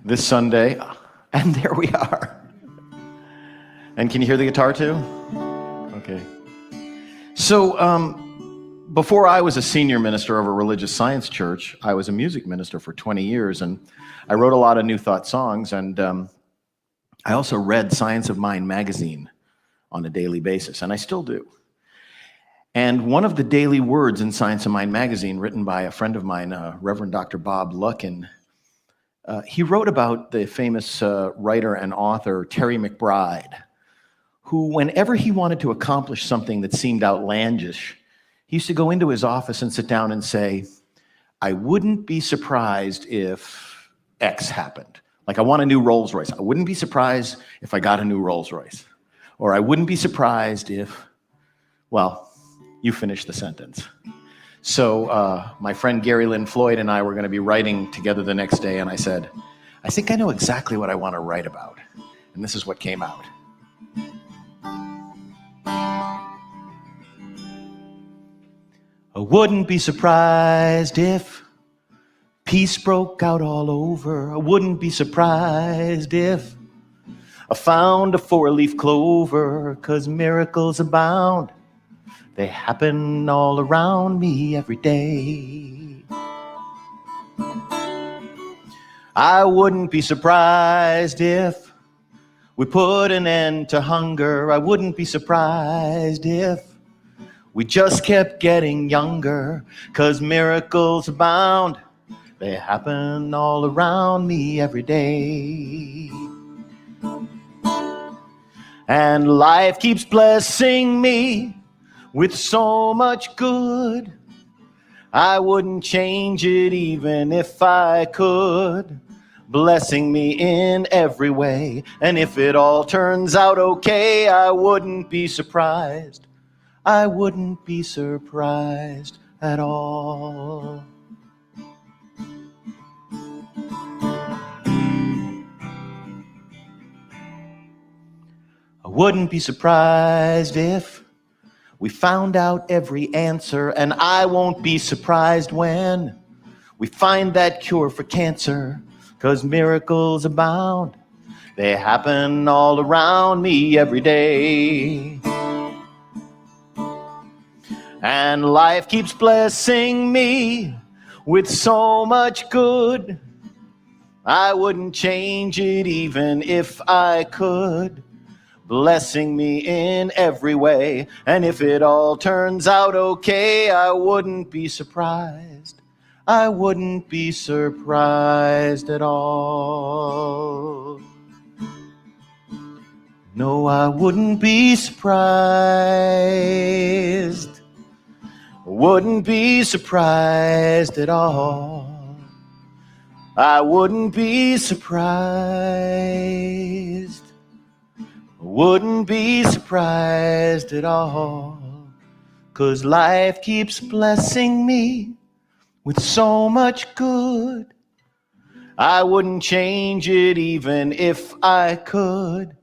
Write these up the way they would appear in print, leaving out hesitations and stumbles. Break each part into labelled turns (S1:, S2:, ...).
S1: this Sunday, and there we are. And can you hear the guitar too? Okay. So, before I was a senior minister of a religious science church, I was a music minister for 20 years, and I wrote a lot of New Thought songs, and I also read Science of Mind magazine on a daily basis, and I still do. And one of the daily words in Science of Mind magazine, written by a friend of mine, Reverend Dr. Bob Luckin, he wrote about the famous writer and author Terry McBride, who, whenever he wanted to accomplish something that seemed outlandish, he used to go into his office and sit down and say, I wouldn't be surprised if X happened. Like, I want a new Rolls Royce. I wouldn't be surprised if I got a new Rolls Royce. Or I wouldn't be surprised if, well, you finish the sentence. So my friend Gary Lynn Floyd and I were going to be writing together the next day, and I said, I think I know exactly what I want to write about. And this is what came out. I wouldn't be surprised if peace broke out all over. I wouldn't be surprised if I found a four-leaf clover, 'cause miracles abound. They happen all around me every day. I wouldn't be surprised if we put an end to hunger. I wouldn't be surprised if we just kept getting younger, 'cause miracles abound. They happen all around me every day. And life keeps blessing me with so much good, I wouldn't change it even if I could. Blessing me in every way, and if it all turns out okay, I wouldn't be surprised. I wouldn't be surprised at all. I wouldn't be surprised if we found out every answer, and I won't be surprised when we find that cure for cancer, 'cause miracles abound. They happen all around me every day. And life keeps blessing me with so much good, I wouldn't change it even if I could. Blessing me in every way, and if it all turns out okay, I wouldn't be surprised. I wouldn't be surprised at all. No, I wouldn't be surprised. Wouldn't be surprised at all. I wouldn't be surprised. Wouldn't be surprised at all, 'cause life keeps blessing me with so much good, I wouldn't change it even if I could.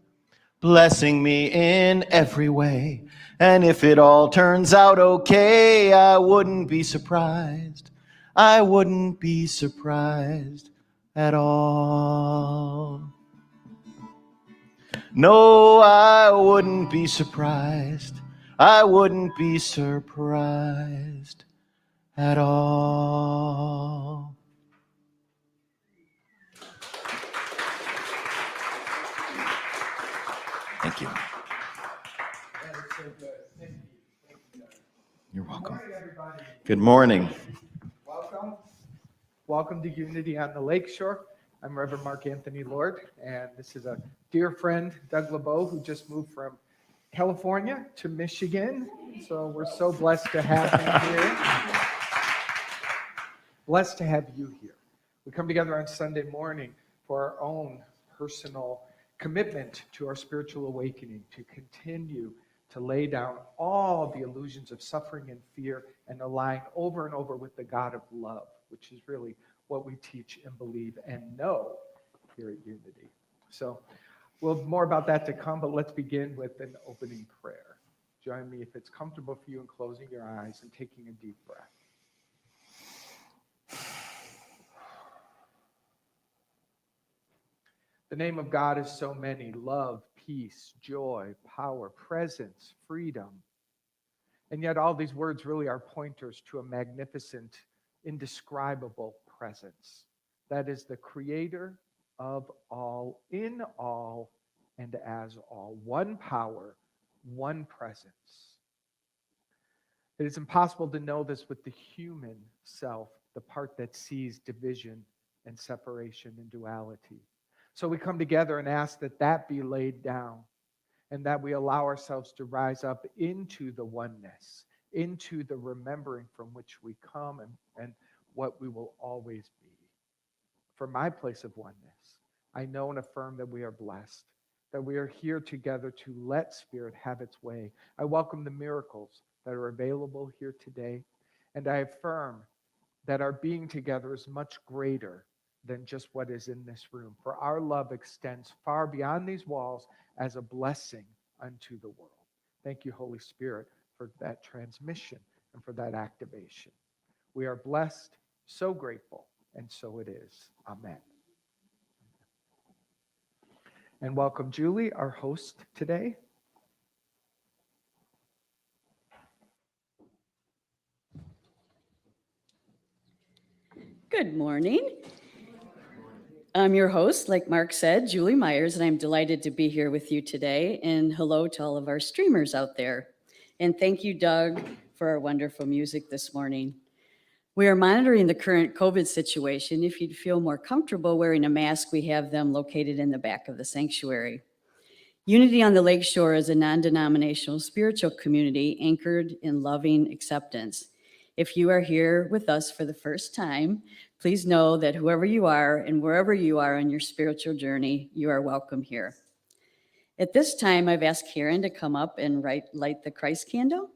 S1: Blessing me in every way, and if it all turns out okay, I wouldn't be surprised. I wouldn't be surprised at all. No, I wouldn't be surprised. I wouldn't be surprised at all. Thank you. You're welcome. Good morning.
S2: Welcome. Welcome to Unity on the Lakeshore. I'm Reverend Mark Anthony Lord, and this is a dear friend, Doug LeBow, who just moved from California to Michigan. So we're so blessed to have him here. Blessed to have you here. We come together on Sunday morning for our own personal commitment to our spiritual awakening, to continue to lay down all the illusions of suffering and fear and align over and over with the God of love, which is really what we teach and believe and know here at Unity. So we'll have more about that to come, but let's begin with an opening prayer. Join me if it's comfortable for you in closing your eyes and taking a deep breath. The name of God is so many: love, peace, joy, power, presence, freedom. And yet all these words really are pointers to a magnificent, indescribable presence. That is the creator of all, in all, and as all. One power, one presence. It is impossible to know this with the human self, the part that sees division and separation and duality. So we come together and ask that that be laid down, and that we allow ourselves to rise up into the oneness, into the remembering from which we come and what we will always be. From my place of oneness, I know and affirm that we are blessed, that we are here together to let Spirit have its way. I welcome the miracles that are available here today, and I affirm that our being together is much greater than just what is in this room. For our love extends far beyond these walls as a blessing unto the world. Thank you, Holy Spirit, for that transmission and for that activation. We are blessed, so grateful, and so it is. Amen. And welcome Julie, our host today.
S3: Good morning. I'm your host, like Mark said, Julie Myers, and I'm delighted to be here with you today. And hello to all of our streamers out there. And thank you, Doug, for our wonderful music this morning. We are monitoring the current COVID situation. If you'd feel more comfortable wearing a mask, we have them located in the back of the sanctuary. Unity on the Lakeshore is a non-denominational spiritual community anchored in loving acceptance. If you are here with us for the first time, please know that whoever you are and wherever you are on your spiritual journey, you are welcome here. At this time, I've asked Karen to come up and light the Christ candle.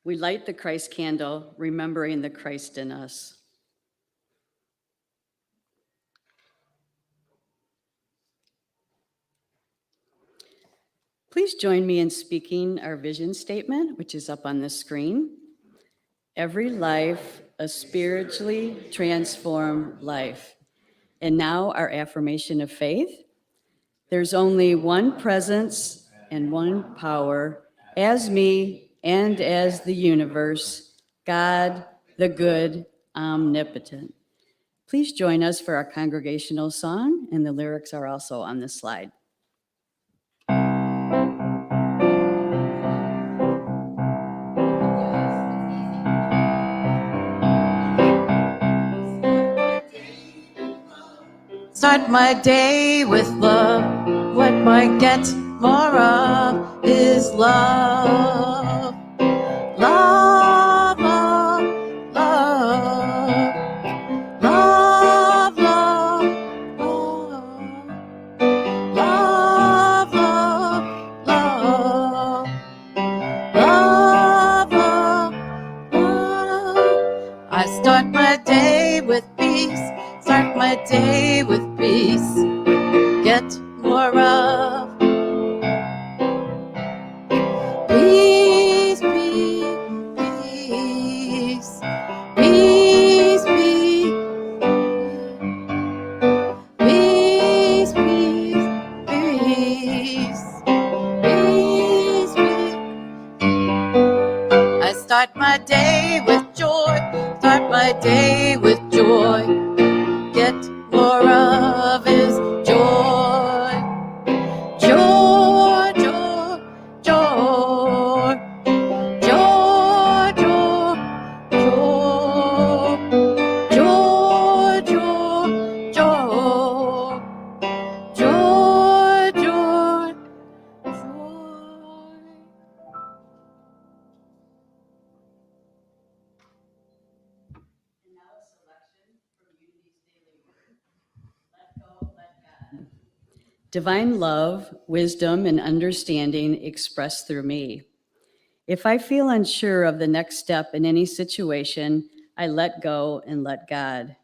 S3: We light the Christ candle, remembering the Christ in us. Please join me in speaking our vision statement, which is up on the screen. Every life, a spiritually transformed life. And now our affirmation of faith. There's only one presence and one power, as me and as the universe, God, the good, omnipotent. Please join us for our congregational song, and the lyrics are also on the slide.
S4: Start my day with love. What I get more of is love. Love, love, love. Love, love, love. Love, love, love. Love, love, love. I start my day with peace. Start my day with peace. Get more of peace, peace, peace, peace, peace, peace, peace, peace, peace. I start my day with joy. Start my day with joy. Get more of his joy. Joy, joy, joy. Joy, joy, joy. Joy, joy, joy. Joy, joy, joy.
S3: And now a selection from Unity's daily word. Let go, let God. Divine love, wisdom, and understanding expressed through me. If I feel unsure of the next step in any situation, I let go and let God.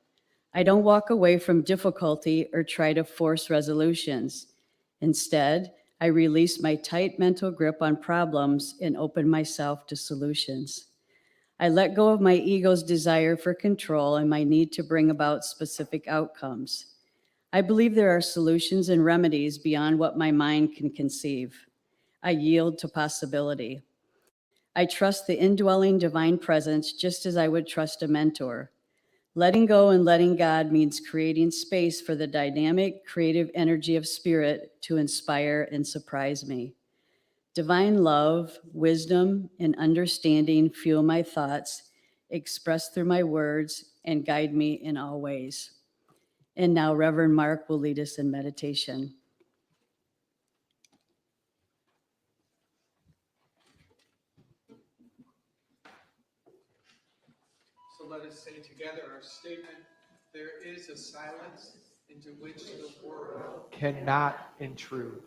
S3: I don't walk away from difficulty or try to force resolutions. Instead, I release my tight mental grip on problems and open myself to solutions. I let go of my ego's desire for control and my need to bring about specific outcomes. I believe there are solutions and remedies beyond what my mind can conceive. I yield to possibility. I trust the indwelling divine presence just as I would trust a mentor. Letting go and letting God means creating space for the dynamic, creative energy of spirit to inspire and surprise me. Divine love, wisdom, and understanding fuel my thoughts, express through my words, and guide me in all ways. And now Reverend Mark will lead us in meditation.
S2: So let us say together our statement, there is a silence into which the world cannot intrude.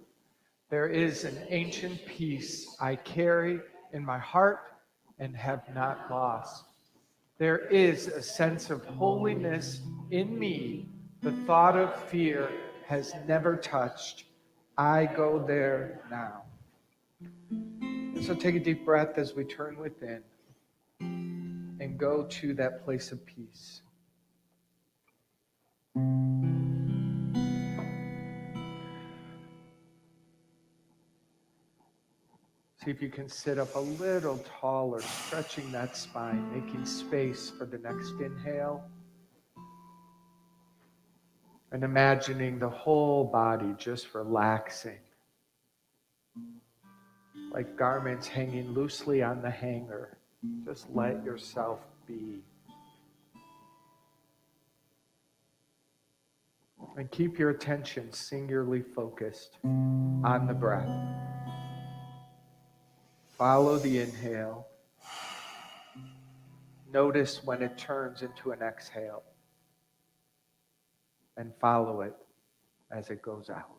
S2: There is an ancient peace I carry in my heart and have not lost. There is a sense of holiness in me the thought of fear has never touched. I go there now. And so take a deep breath as we turn within and go to that place of peace. See if you can sit up a little taller, stretching that spine, making space for the next inhale. And imagining the whole body just relaxing, like garments hanging loosely on the hanger. Just let yourself be. And keep your attention singularly focused on the breath. Follow the inhale. Notice when it turns into an exhale. And follow it as it goes out.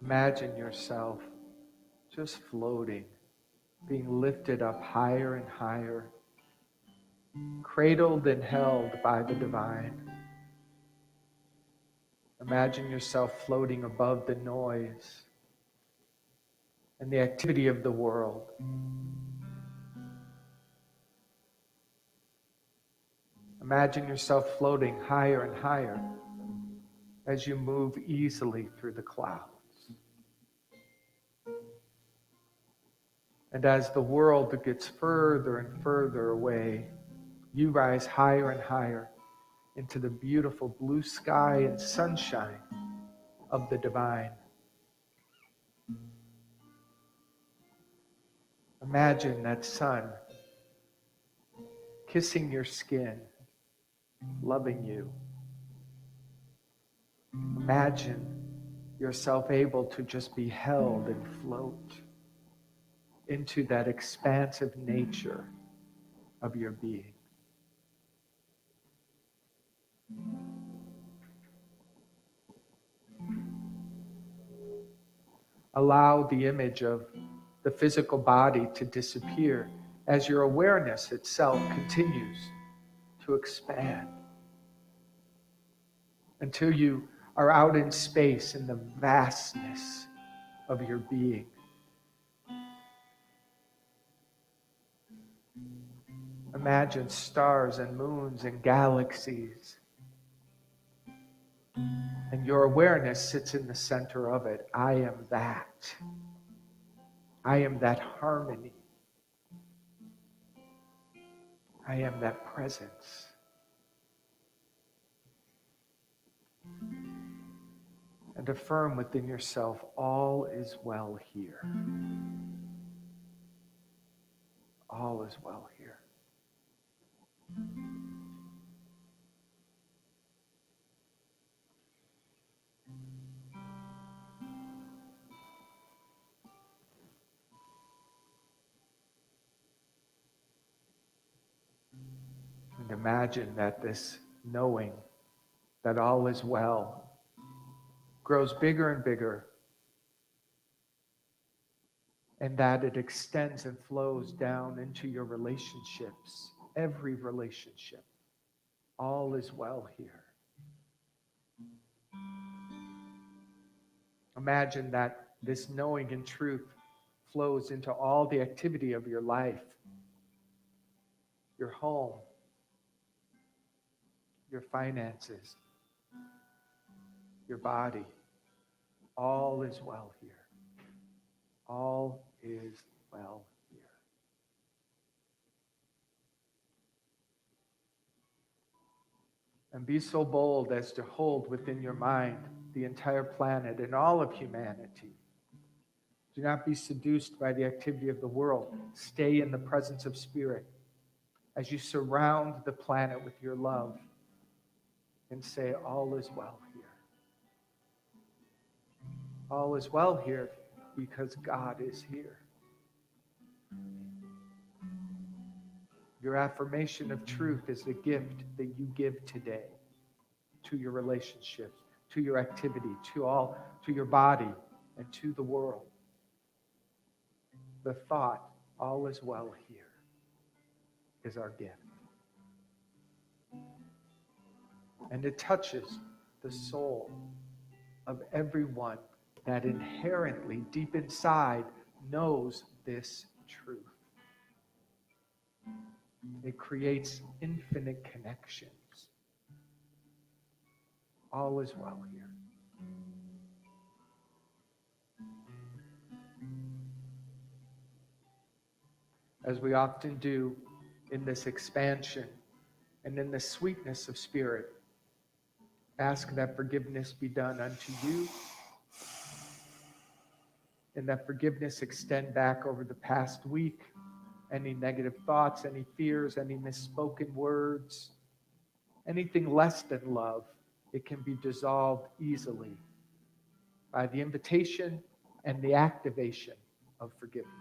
S2: Imagine yourself just floating, being lifted up higher and higher, cradled and held by the divine. Imagine yourself floating above the noise and the activity of the world. Imagine yourself floating higher and higher as you move easily through the clouds. And as the world gets further and further away, you rise higher and higher into the beautiful blue sky and sunshine of the divine. Imagine that sun kissing your skin, loving you. Imagine yourself able to just be held and float into that expansive nature of your being. Allow the image of the physical body to disappear as your awareness itself continues to expand until you are out in space in the vastness of your being. Imagine stars and moons and galaxies. And your awareness sits in the center of it. I am that. I am that harmony. I am that presence. And affirm within yourself, all is well here. All is well here. imagine that this knowing that all is well grows bigger and bigger, and that it extends and flows down into your relationships, every relationship. All is well here. Imagine that this knowing and truth flows into all the activity of your life, your home, your finances, your body. All is well here. All is well here. And be so bold as to hold within your mind the entire planet and all of humanity. Do not be seduced by the activity of the world. Stay in the presence of Spirit as you surround the planet with your love and say, all is well here. All is well here because God is here. Your affirmation of truth is the gift that you give today to your relationships, to your activity, to your body, and to the world. The thought, all is well here, is our gift. And it touches the soul of everyone that inherently, deep inside, knows this truth. It creates infinite connections. All is well here. As we often do in this expansion and in the sweetness of Spirit, ask that forgiveness be done unto you, and that forgiveness extend back over the past week. Any negative thoughts, any fears, any misspoken words, anything less than love, it can be dissolved easily by the invitation and the activation of forgiveness.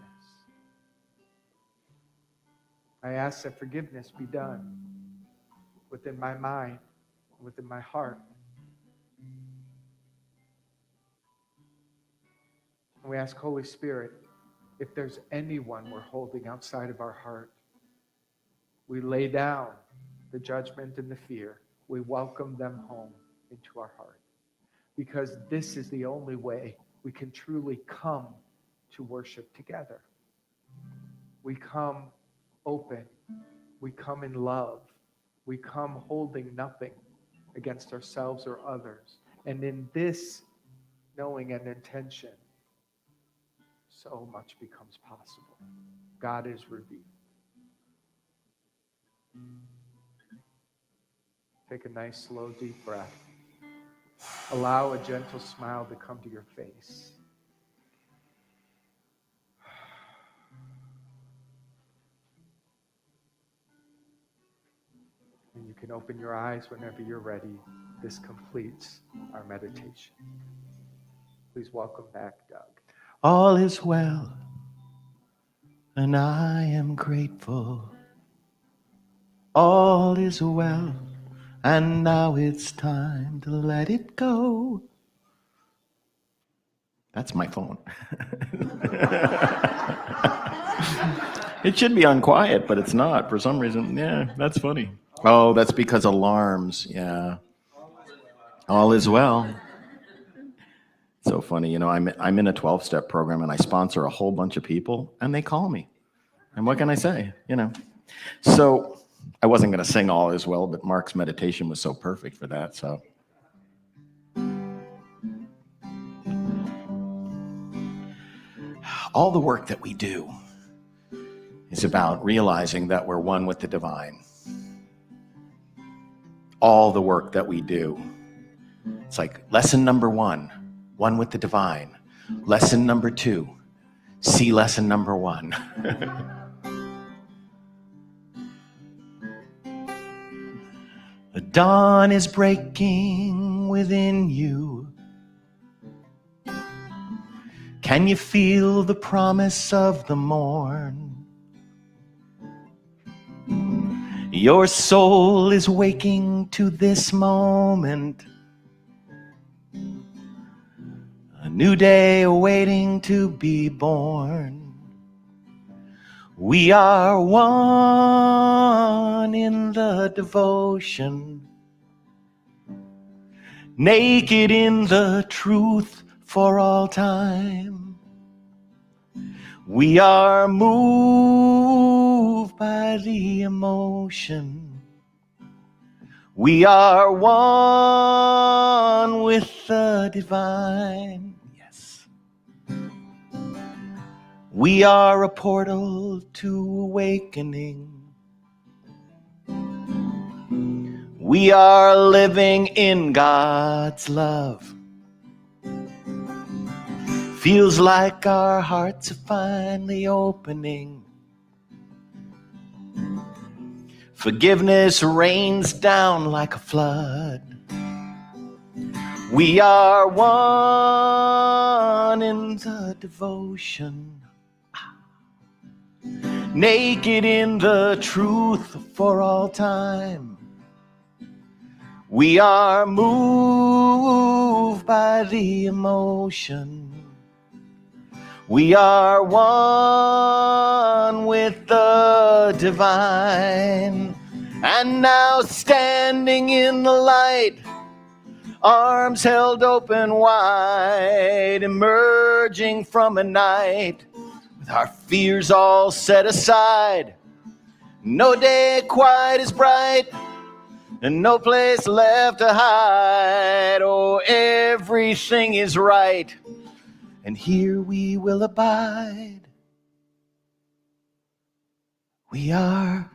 S2: I ask that forgiveness be done within my mind, within my heart. And we ask, Holy Spirit, if there's anyone we're holding outside of our heart, we lay down the judgment and the fear. We welcome them home into our heart. Because this is the only way we can truly come to worship together. We come open. We come in love. We come holding nothing against ourselves or others. And in this knowing and intention, so much becomes possible. God is revealed. Take a nice, slow, deep breath. Allow a gentle smile to come to your face. And you can open your eyes whenever you're ready. This completes our meditation. Please welcome back Doug.
S1: All is well, and I am grateful. All is well, and now it's time to let it go. That's my phone. It should be on quiet, but it's not for some reason. Yeah, that's funny. Oh, that's because alarms. Yeah. All is well. So funny, you know, I'm in a 12-step program and I sponsor a whole bunch of people and they call me. And what can I say, you know? So I wasn't going to sing All Is Well, but Mark's meditation was so perfect for that, so. All the work that we do is about realizing that we're one with the divine. All the work that we do. It's like lesson number 1, one with the divine. Lesson number 2, see lesson number 1. The dawn is breaking within you. Can you feel the promise of the morn? Your soul is waking to this moment, a new day awaiting to be born. We are one in the devotion, naked in the truth for all time. We are moved by the emotion. We are one with the divine. Yes. We are a portal to awakening. We are living in God's love. Feels like our hearts are finally opening. Forgiveness rains down like a flood. We are one in the devotion, naked in the truth for all time. We are moved by the emotion. We are one with the divine. And now standing in the light, arms held open wide, emerging from a night with our fears all set aside. No day quite as bright, and no place left to hide. Oh, everything is right, and here we will abide. We are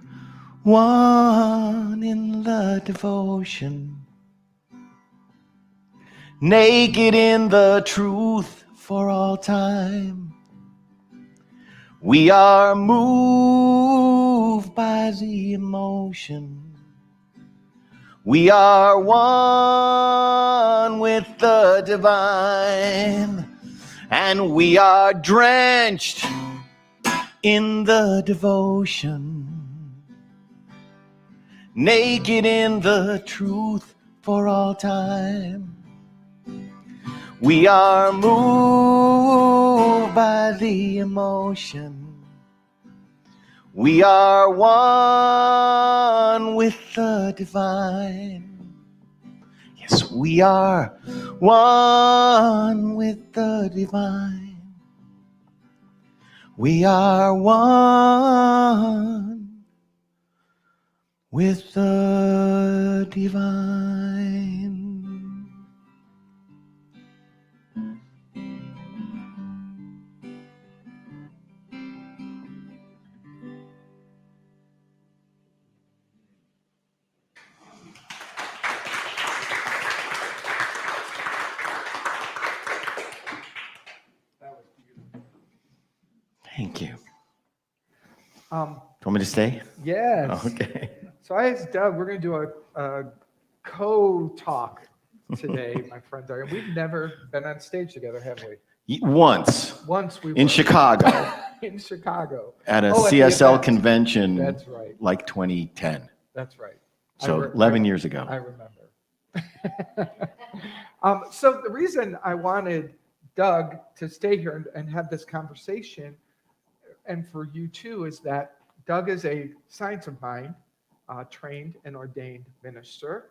S1: one in the devotion, naked in the truth for all time. We are moved by the emotion. We are one with the divine, and we are drenched in the devotion, naked in the truth for all time. We are moved by the emotion. We are one with the divine. Yes, we are one with the divine. We are one with the divine. Thank you. Do you want me to stay?
S2: Yes.
S1: Oh, okay.
S2: So I asked Doug, we're going to do a co-talk today, my friend Doug. And we've never been on stage together, have we?
S1: Once
S2: Once we
S1: in
S2: were.
S1: Chicago
S2: In Chicago.
S1: at a
S2: Oh, at the
S1: CSL
S2: event.
S1: convention.
S2: That's right.
S1: Like 2010.
S2: That's right.
S1: So 11 years ago.
S2: I remember. So the reason I wanted Doug to stay here and have this conversation, and for you too, is that Doug is a Science of Mind trained and ordained minister.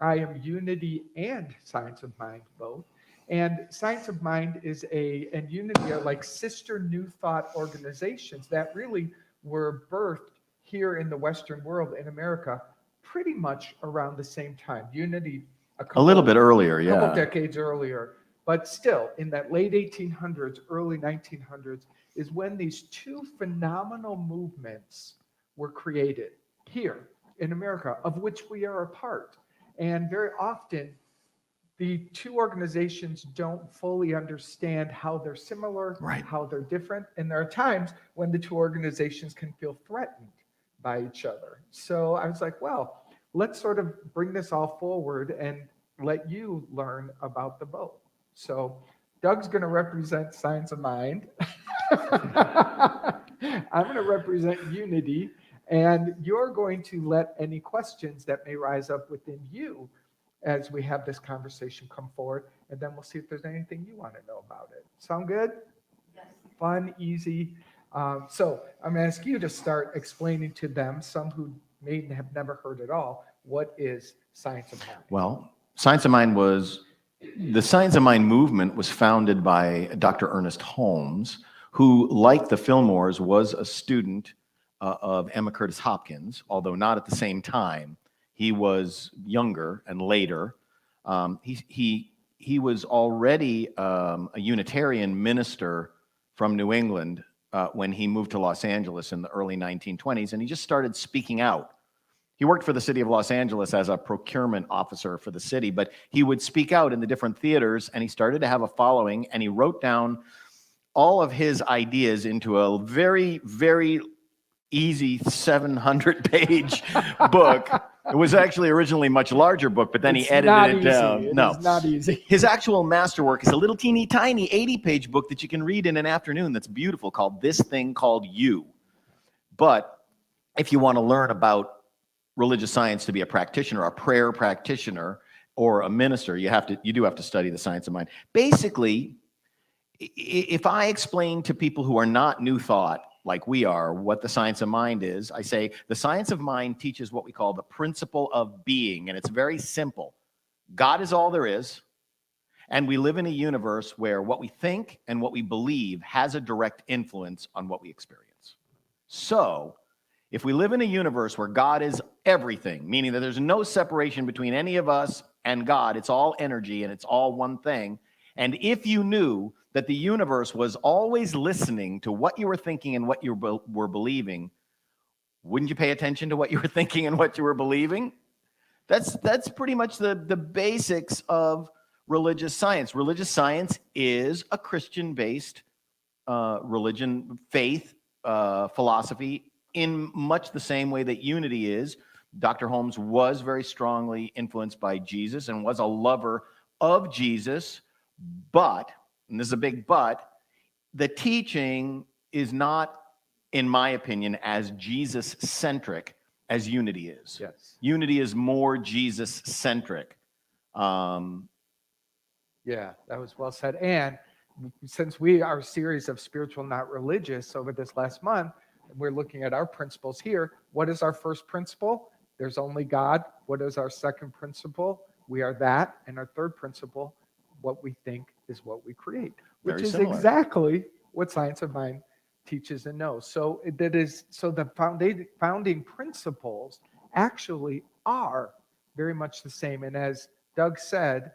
S2: I am Unity and Science of Mind both. And Science of Mind and Unity are like sister New Thought organizations that really were birthed here in the Western world, in America, pretty much around the same time. Unity
S1: A little bit earlier,
S2: a couple
S1: yeah.
S2: decades earlier, but still in that late 1800s, early 1900s is when these two phenomenal movements were created here in America, of which we are a part. And very often, the two organizations don't fully understand how they're similar,
S1: Right.
S2: how they're different. And there are times when the two organizations can feel threatened by each other. So I was like, well, let's sort of bring this all forward and let you learn about the both. So Doug's going to represent Science of Mind. I'm going to represent Unity. And you're going to let any questions that may rise up within you as we have this conversation come forward, and then we'll see if there's anything you want to know about it. Sound good? Yes. Fun, easy. So I'm going to ask you to start explaining to them, some who may have never heard at all, what is Science of Mind?
S1: Well, the Science of Mind movement was founded by Dr. Ernest Holmes, who, like the Fillmores, was a student of Emma Curtis Hopkins, although not at the same time. He was younger and later. He was already a Unitarian minister from New England when he moved to Los Angeles in the early 1920s, and he just started speaking out. He worked for the city of Los Angeles as a procurement officer for the city, but he would speak out in the different theaters, and he started to have a following, and he wrote down all of his ideas into a very, very easy 700-page book. It was actually originally a much larger book, but then he edited it down.
S2: No, it's not easy.
S1: His actual masterwork is a little teeny tiny 80-page book that you can read in an afternoon that's beautiful, called This Thing Called You. But if you want to learn about religious science to be a practitioner, a prayer practitioner, or a minister, you do have to study the Science of Mind. Basically, if I explain to people who are not New Thought, like we are, what the Science of Mind is, I say the Science of Mind teaches what we call the principle of being, and it's very simple. God is all there is, and we live in a universe where what we think and what we believe has a direct influence on what we experience. So, if we live in a universe where God is everything, meaning that there's no separation between any of us and God, it's all energy and it's all one thing, and if you knew that the universe was always listening to what you were thinking and what you were believing, wouldn't you pay attention to what you were thinking and what you were believing? That's pretty much the basics of religious science. Religious science is a Christian-based religion, faith, philosophy, in much the same way that unity is. Dr. Holmes was very strongly influenced by Jesus and was a lover of Jesus, but, and this is a big but, the teaching is not, in my opinion, as Jesus-centric as unity is.
S2: Yes.
S1: Unity is more Jesus-centric.
S2: Yeah, that was well said. And since we are a series of spiritual, not religious, over this last month, we're looking at our principles here. What is our first principle? There's only God. What is our second principle? We are that. And our third principle, what we think is what we create, which
S1: Very
S2: is
S1: similar.
S2: exactly what Science of Mind teaches and knows. So the founding principles actually are very much the same. And as Doug said,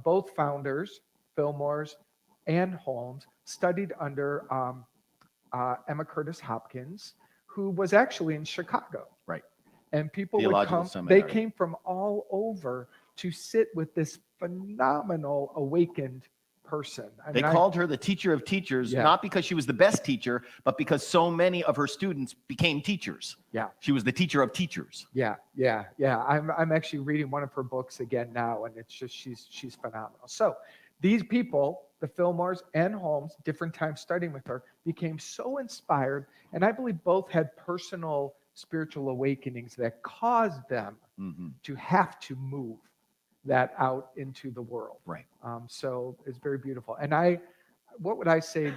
S2: both founders, Fillmore's and Holmes, studied under Emma Curtis Hopkins, who was actually in Chicago.
S1: Right.
S2: And people
S1: Theological
S2: would come,
S1: seminary.
S2: they came from all over to sit with this phenomenal awakened person.
S1: They called her the teacher of teachers,
S2: Yeah.
S1: not because she was the best teacher, but because so many of her students became teachers.
S2: Yeah.
S1: She was the teacher of teachers.
S2: Yeah. I'm actually reading one of her books again now, and it's just she's phenomenal. So these people, the Fillmores and Holmes, different times studying with her, became so inspired, and I believe both had personal spiritual awakenings that caused them to have to move that out into the world.
S1: Right.
S2: So it's very beautiful. And what would I say?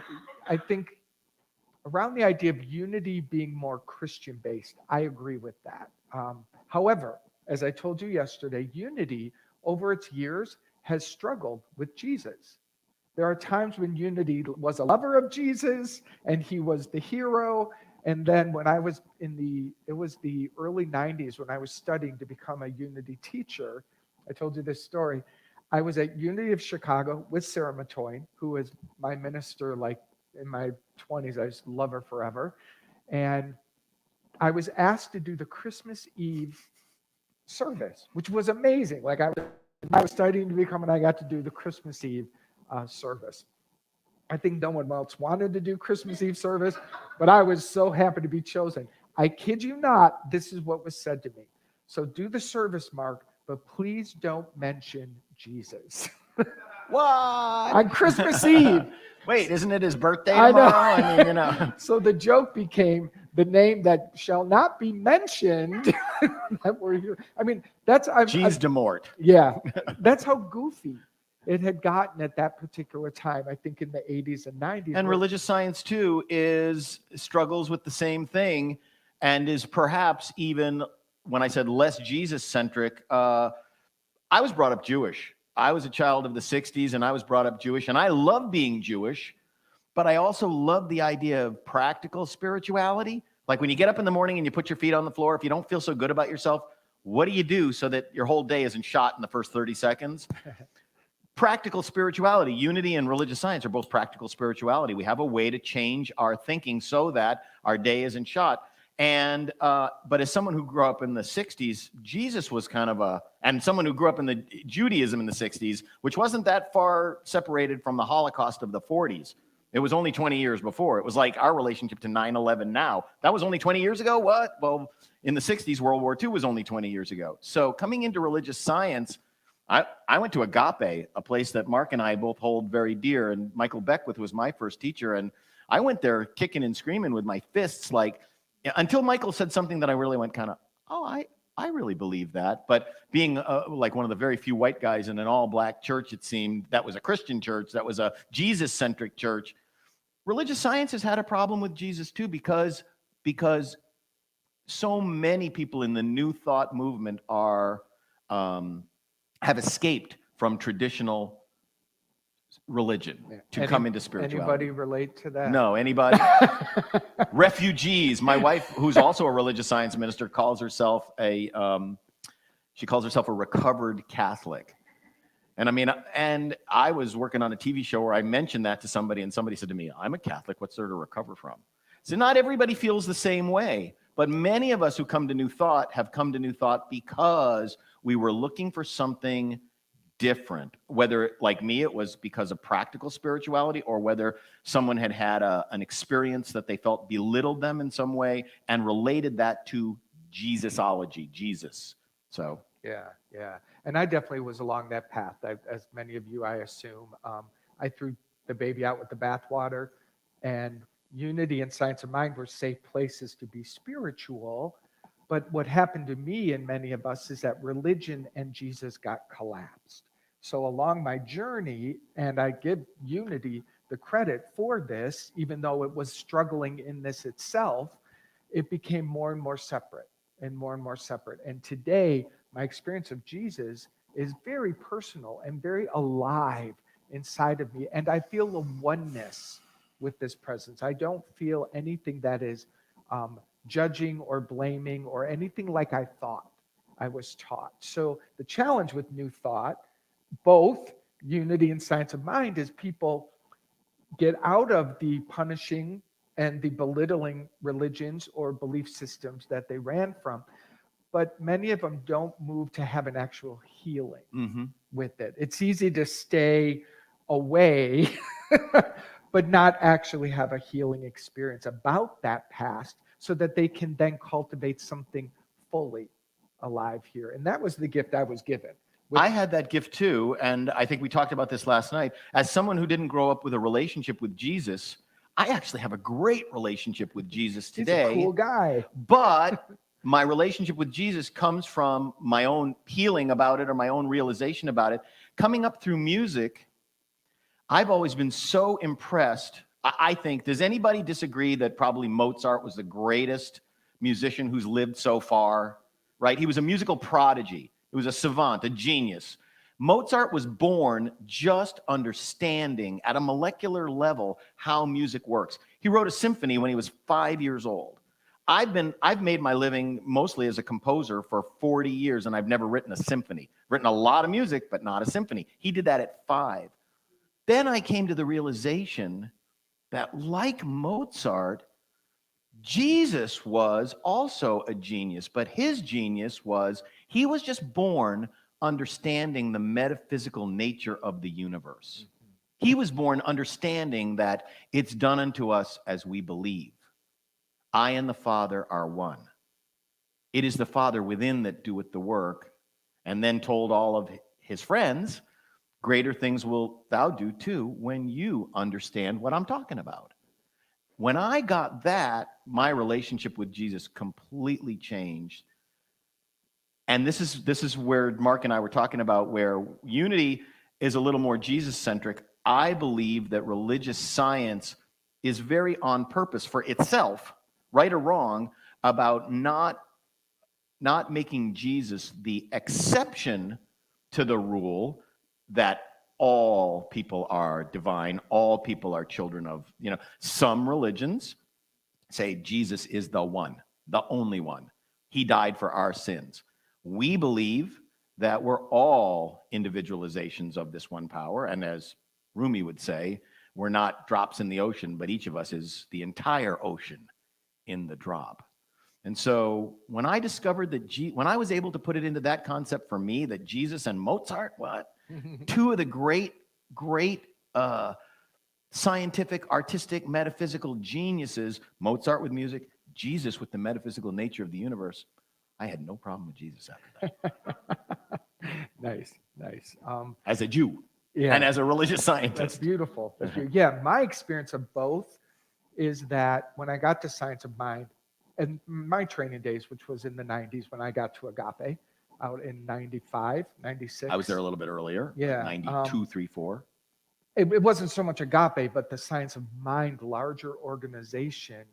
S2: I think around the idea of unity being more Christian-based, I agree with that. However, as I told you yesterday, unity over its years has struggled with Jesus. There are times when unity was a lover of Jesus and he was the hero. And then when I was it was the early 90s when I was studying to become a unity teacher, I told you this story. I was at Unity of Chicago with Sarah Matoyne, who was my minister like in my 20s. I just love her forever. And I was asked to do the Christmas Eve service, which was amazing. Like I was studying to become, and I got to do the Christmas Eve service. I think no one else wanted to do Christmas Eve service, but I was so happy to be chosen. I kid you not, this is what was said to me. So do the service, Mark, but please don't mention Jesus.
S1: What?
S2: On Christmas Eve.
S1: Wait, isn't it his birthday
S2: I know.
S1: tomorrow? I mean,
S2: So the joke became the name that shall not be mentioned that we're here. I mean,
S1: Jeez de Mort.
S2: yeah, that's how goofy it had gotten at that particular time, I think in the 80s and 90s.
S1: And religious science, too, struggles with the same thing and is perhaps even, when I said less Jesus-centric, I was brought up Jewish. I was a child of the 60s, and I was brought up Jewish, and I love being Jewish, but I also love the idea of practical spirituality. Like when you get up in the morning and you put your feet on the floor, if you don't feel so good about yourself, what do you do so that your whole day isn't shot in the first 30 seconds? Practical spirituality, unity and religious science are both practical spirituality. We have a way to change our thinking so that our day isn't shot. And but as someone who grew up in the 60s, Jesus was kind of and someone who grew up in the Judaism in the 60s, which wasn't that far separated from the Holocaust of the 40s. It was only 20 years before. It was like our relationship to 9/11 now. That was only 20 years ago? What? Well, in the 60s, World War II was only 20 years ago. So coming into religious science, I went to Agape, a place that Mark and I both hold very dear, and Michael Beckwith was my first teacher, and I went there kicking and screaming with my fists, like, until Michael said something that I really went kind of, oh, I really believe that. But being like one of the very few white guys in an all-black church, it seemed, that was a Christian church, that was a Jesus-centric church, religious science has had a problem with Jesus too, because so many people in the New Thought movement have escaped from traditional religion to come into spirituality.
S2: Anybody relate to that?
S1: No, anybody? Refugees. My wife, who's also a religious science minister, calls herself a recovered Catholic. And I mean, and I was working on a TV show where I mentioned that to somebody, and somebody said to me, I'm a Catholic, what's there to recover from? So not everybody feels the same way, but many of us who come to New Thought have come to New Thought because we were looking for something different. Whether, like me, it was because of practical spirituality, or whether someone had had an experience that they felt belittled them in some way and related that to Jesusology, Jesus. So
S2: Yeah. And I definitely was along that path. As many of you, I assume, I threw the baby out with the bathwater, and unity and science of mind were safe places to be spiritual. But what happened to me and many of us is that religion and Jesus got collapsed. So along my journey, and I give unity the credit for this, even though it was struggling in this itself, it became more and more separate and more and more separate. And today, my experience of Jesus is very personal and very alive inside of me. And I feel a oneness with this presence. I don't feel anything that is judging or blaming or anything like I thought I was taught. So the challenge with New Thought, both unity and science of mind, is people get out of the punishing and the belittling religions or belief systems that they ran from. But many of them don't move to have an actual healing with it. It's easy to stay away, but not actually have a healing experience about that past, so that they can then cultivate something fully alive here. And that was the gift I was given.
S1: I had that gift too, and I think we talked about this last night. As someone who didn't grow up with a relationship with Jesus, I actually have a great relationship with Jesus today.
S2: He's a cool guy.
S1: But my relationship with Jesus comes from my own healing about it, or my own realization about it. Coming up through music, I've always been so impressed. I think, does anybody disagree that probably Mozart was the greatest musician who's lived so far, right? He was a musical prodigy. He was a savant, a genius. Mozart was born just understanding at a molecular level how music works. He wrote a symphony when he was 5 years old. I've made my living mostly as a composer for 40 years, and I've never written a symphony. Written a lot of music, but not a symphony. He did that at 5. Then I came to the realization that, like Mozart, Jesus was also a genius, but his genius was he was just born understanding the metaphysical nature of the universe. He was born understanding that it's done unto us as we believe. I and the Father are one. It is the Father within that doeth the work, and then told all of his friends, greater things will thou do too when you understand what I'm talking about. When I got that, my relationship with Jesus completely changed. And this is where Mark and I were talking about, where unity is a little more Jesus-centric. I believe that religious science is very on purpose for itself, right or wrong, about not making Jesus the exception to the rule that all people are divine, all people are children of, some religions say Jesus is the one, the only one. He died for our sins. We believe that we're all individualizations of this one power, and as Rumi would say, we're not drops in the ocean, but each of us is the entire ocean in the drop. And so when I discovered that, when I was able to put it into that concept for me, that Jesus and Mozart, two of the great scientific, artistic, metaphysical geniuses, Mozart with music, Jesus with the metaphysical nature of the universe, I had no problem with Jesus after that.
S2: Nice.
S1: As a Jew
S2: Yeah.
S1: and as a religious scientist.
S2: That's beautiful. Yeah, my experience of both is that when I got to Science of Mind, and my training days, which was in the 90s when I got to Agape, out in 95, 96.
S1: I was there a little bit earlier,
S2: yeah,
S1: 92, 3, 4.
S2: It wasn't so much Agape, but the Science of Mind, larger organization,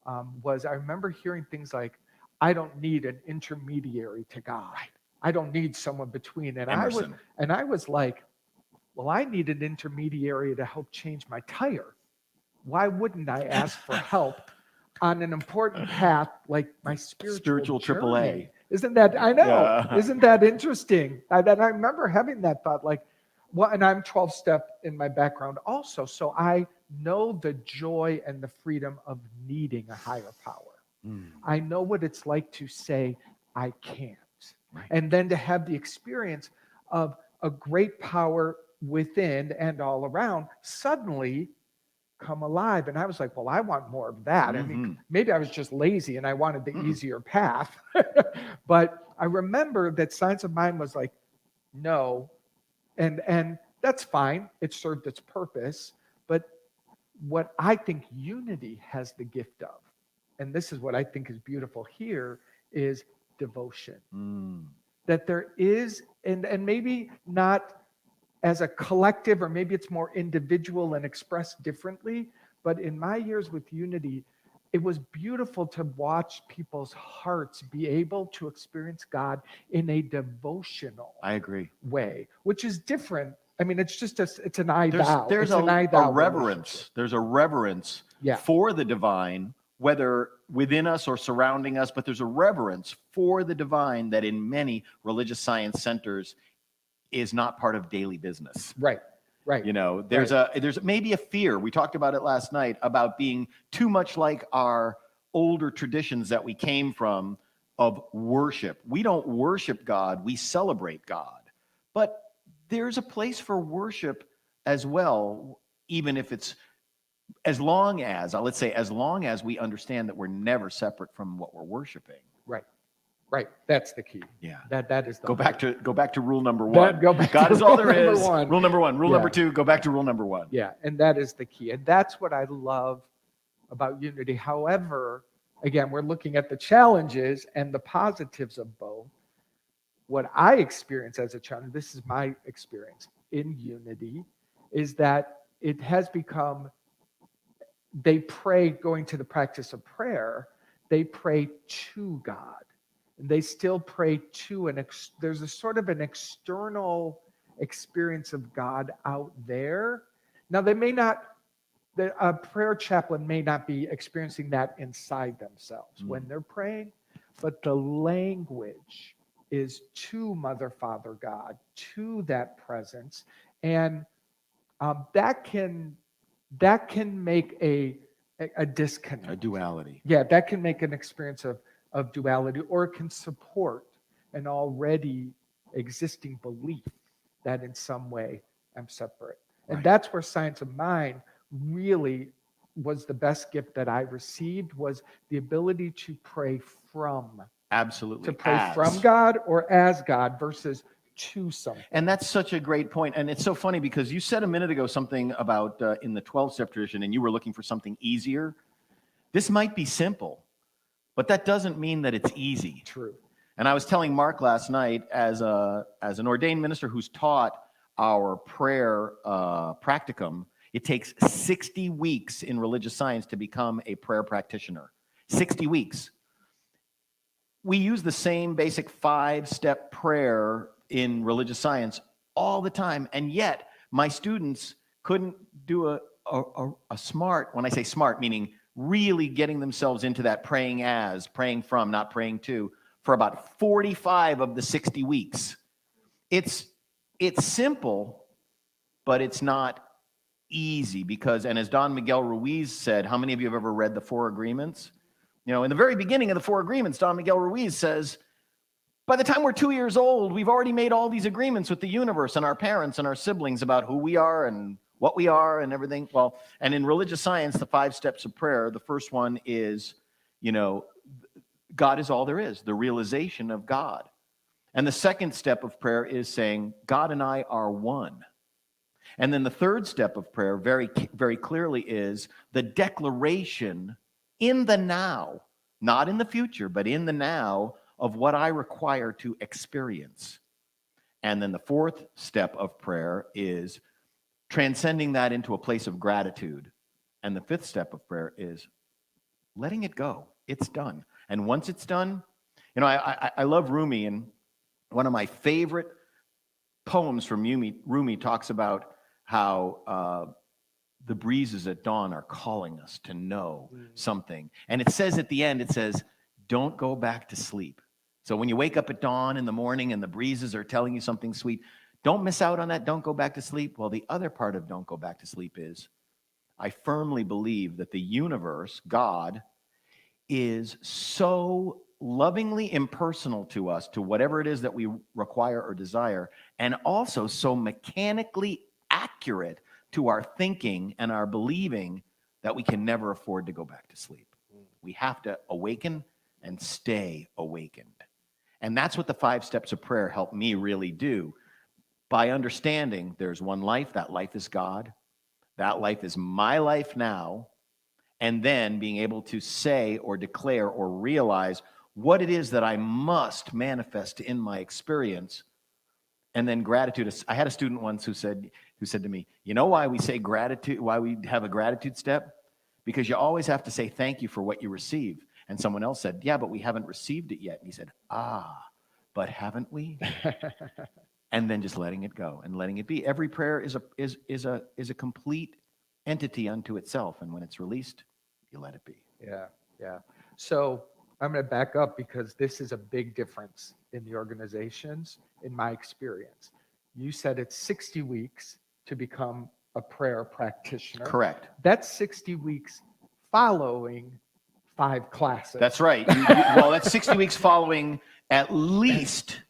S2: I remember hearing things like, I don't need an intermediary to God. Right. I don't need someone between. And I was like, well, I need an intermediary to help change my tire. Why wouldn't I ask for help on an important path like my spiritual
S1: AAA?
S2: Isn't that, I know,
S1: Yeah.
S2: Isn't that interesting? I remember having that thought, like, well, and I'm 12-step in my background also, so I know the joy and the freedom of needing a higher power. I know what it's like to say, I can't. Right. And then to have the experience of a great power within and all around suddenly come alive. And I was like, well, I want more of that. I mean, maybe I was just lazy and I wanted the easier path. But I remember that Science of Mind was like, no. And that's fine. It served its purpose. But what I think unity has the gift of, and this is what I think is beautiful here, is devotion. That there is, and maybe not as a collective, or maybe it's more individual and expressed differently, but in my years with unity, it was beautiful to watch people's hearts be able to experience God in a devotional way, which is different. I mean, it's just it's an I thou.
S1: There's
S2: a
S1: reverence. There's a reverence for the divine, whether within us or surrounding us, but there's a reverence for the divine that in many religious science centers is not part of daily business.
S2: Right.
S1: There's maybe a fear. We talked about it last night about being too much like our older traditions that we came from of worship. We don't worship God, we celebrate God. But there's a place for worship as well, even if it's as long as we understand that we're never separate from what we're worshiping.
S2: Right. That's the key.
S1: Yeah.
S2: That is the
S1: go back to rule number one. God is all there is. Rule number one. Rule number two, go back to rule number one.
S2: Yeah, and that is the key. And that's what I love about unity. However, again, we're looking at the challenges and the positives of both. What I experience as a challenge, this is my experience in unity, is that it has become, they pray, going to the practice of prayer, they pray to God. They still pray to there's a sort of an external experience of God out there. Now, a prayer chaplain may not be experiencing that inside themselves when they're praying, but the language is to Mother, Father, God, to that presence. And that can make a disconnect.
S1: A duality.
S2: Yeah, that can make an experience of duality, or it can support an already existing belief that in some way I'm separate. And that's where Science of Mind really was the best gift that I received, was the ability to pray from.
S1: Absolutely.
S2: To pray from God or as God versus to something.
S1: And that's such a great point. And it's so funny because you said a minute ago something about in the 12-step tradition, and you were looking for something easier. This might be simple, but that doesn't mean that it's easy.
S2: True.
S1: And I was telling Mark last night, as an ordained minister who's taught our prayer practicum, it takes 60 weeks in religious science to become a prayer practitioner. 60 weeks. We use the same basic 5-step prayer in religious science all the time, and yet my students couldn't do a smart, when I say smart, meaning really getting themselves into that praying as, praying from, not praying to, for about 45 of the 60 weeks. It's simple, but it's not easy because, and as Don Miguel Ruiz said, how many of you have ever read the Four Agreements? You know, in the very beginning of the Four Agreements, Don Miguel Ruiz says, by the time we're 2 years old, we've already made all these agreements with the universe and our parents and our siblings about who we are and what we are and everything. Well, and in religious science, the 5 steps of prayer, the first one is, you know, God is all there is, the realization of God. And the second step of prayer is saying, God and I are one. And then the third step of prayer, very, very clearly, is the declaration in the now, not in the future, but in the now, of what I require to experience. And then the fourth step of prayer is transcending that into a place of gratitude. And the fifth step of prayer is letting it go. It's done. And once it's done, you know, I love Rumi, and one of my favorite poems from Rumi talks about how the breezes at dawn are calling us to know something. And it says at the end, it says, don't go back to sleep. So when you wake up at dawn in the morning and the breezes are telling you something sweet, don't miss out on that. Don't go back to sleep. Well, the other part of don't go back to sleep is I firmly believe that the universe, God, is so lovingly impersonal to us, to whatever it is that we require or desire, and also so mechanically accurate to our thinking and our believing that we can never afford to go back to sleep. We have to awaken and stay awakened. And that's what the 5 steps of prayer help me really do. By understanding there's one life, that life is God, that life is my life now, and then being able to say or declare or realize what it is that I must manifest in my experience. And then gratitude. I had a student once who said to me, you know why we say gratitude, why we have a gratitude step? Because you always have to say thank you for what you receive. And someone else said, yeah, but we haven't received it yet. And he said, but haven't we? And then just letting it go and letting it be. Every prayer is a complete entity unto itself. And when it's released, you let it be.
S2: Yeah. So I'm going to back up because this is a big difference in the organizations, in my experience. You said it's 60 weeks to become a prayer practitioner.
S1: Correct.
S2: That's 60 weeks following 5 classes.
S1: That's right. Well, that's 60 weeks following at least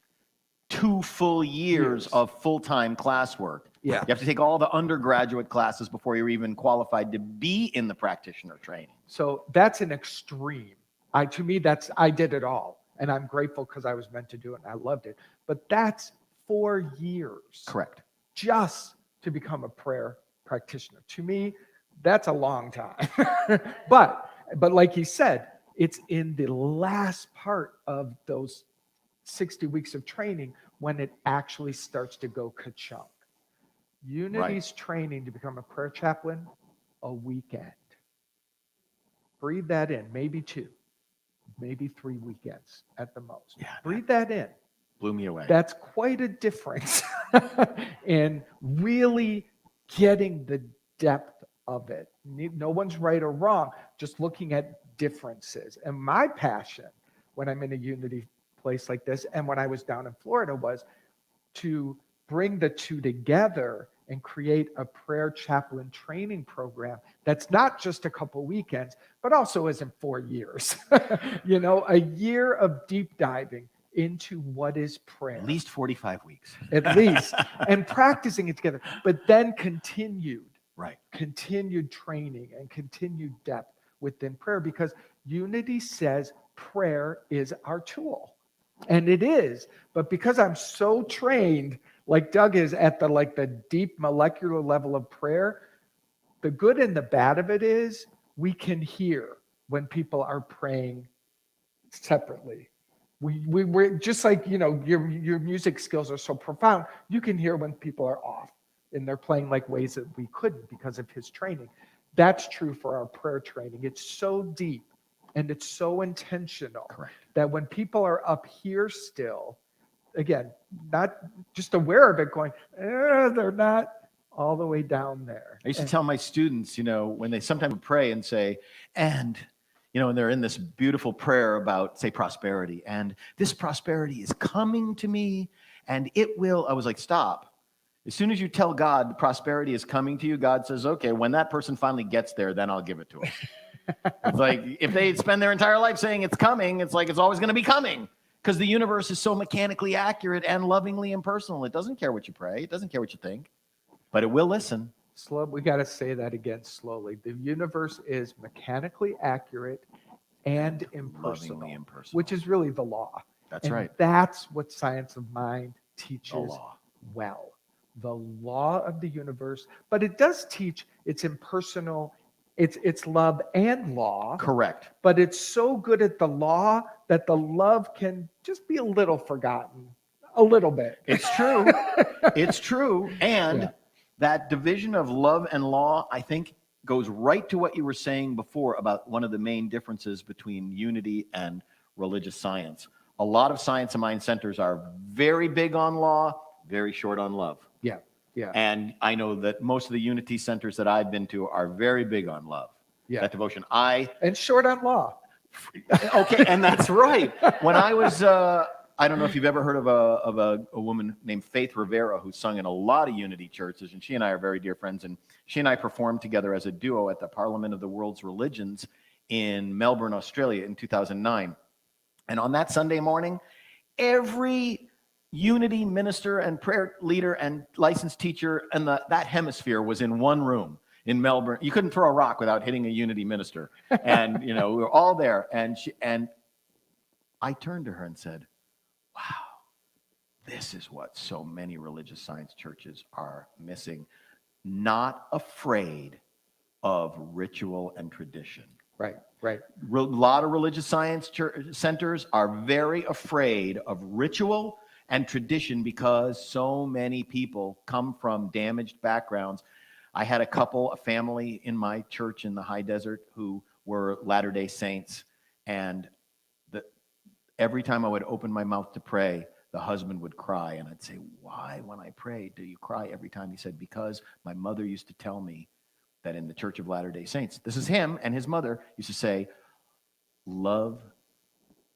S1: 2 full years of full-time classwork.
S2: Yeah.
S1: You have to take all the undergraduate classes before you're even qualified to be in the practitioner training.
S2: So that's an extreme. To me, I did it all. And I'm grateful because I was meant to do it and I loved it. But that's 4 years.
S1: Correct.
S2: Just to become a prayer practitioner. To me, that's a long time. But like he said, it's in the last part of those 60 weeks of training when it actually starts to go ka-chunk. Unity's training to become a prayer chaplain, a weekend. Breathe that in, maybe 2, maybe 3 weekends at the most.
S1: Yeah,
S2: breathe that in.
S1: Blew me away.
S2: That's quite a difference in really getting the depth of it. No one's right or wrong, just looking at differences. And my passion when I'm in a Unity place like this and when I was down in Florida was to bring the two together and create a prayer chaplain training program that's not just a couple weekends, but also isn't 4 years. You know, a year of deep diving into what is prayer.
S1: At least 45 weeks.
S2: At least. And practicing it together. But then continued training and continued depth within prayer, because Unity says prayer is our tool. And it is. But because I'm so trained, like Doug is, at the deep molecular level of prayer, the good and the bad of it is we can hear when people are praying separately. We're just like, your music skills are so profound. You can hear when people are off and they're playing like ways that we couldn't because of his training. That's true for our prayer training. It's so deep and it's so intentional.
S1: Correct.
S2: That when people are up here still, again, not just aware of it, going, they're not all the way down there.
S1: I used to tell my students, when they sometimes pray and say, and they're in this beautiful prayer about, say, prosperity, and this prosperity is coming to me, and it will. I was like, stop. As soon as you tell God prosperity is coming to you, God says, okay, when that person finally gets there, then I'll give it to them. It's like, if they spend their entire life saying it's coming, it's like it's always going to be coming, because the universe is so mechanically accurate and lovingly impersonal. It doesn't care what you pray. It doesn't care what you think, but it will listen.
S2: Slow. We got to say that again slowly. The universe is mechanically accurate and impersonal,
S1: Lovingly impersonal.
S2: which is really the law.
S1: That's
S2: and
S1: right.
S2: That's what science of mind teaches
S1: The law.
S2: well. The law of the universe, but it does teach it's impersonal. It's love and law.
S1: Correct.
S2: But it's so good at the law that the love can just be a little forgotten, a little bit.
S1: It's true. It's true. And that division of love and law, I think, goes right to what you were saying before about one of the main differences between unity and religious science. A lot of science of mind centers are very big on law, very short on love.
S2: Yeah. Yeah.
S1: And I know that most of the unity centers that I've been to are very big on love.
S2: Yeah.
S1: That devotion.
S2: And short on law.
S1: Okay, and that's right. When I was, I don't know if you've ever heard of a woman named Faith Rivera who sung in a lot of unity churches, and she and I are very dear friends, and she and I performed together as a duo at the Parliament of the World's Religions in Melbourne, Australia in 2009. And on that Sunday morning, every unity minister and prayer leader and licensed teacher in that hemisphere was in one room in Melbourne. You couldn't throw a rock without hitting a unity minister. And, we were all there. And I turned to her and said, wow, this is what so many religious science churches are missing. Not afraid of ritual and tradition.
S2: Right. Right.
S1: A lot of religious science centers are very afraid of ritual and tradition because so many people come from damaged backgrounds. I had a family in my church in the high desert who were Latter-day Saints, and every time I would open my mouth to pray, the husband would cry, and I'd say, why, when I pray, do you cry every time? He said, because my mother used to tell me that in the Church of Latter-day Saints, this is him and his mother used to say, love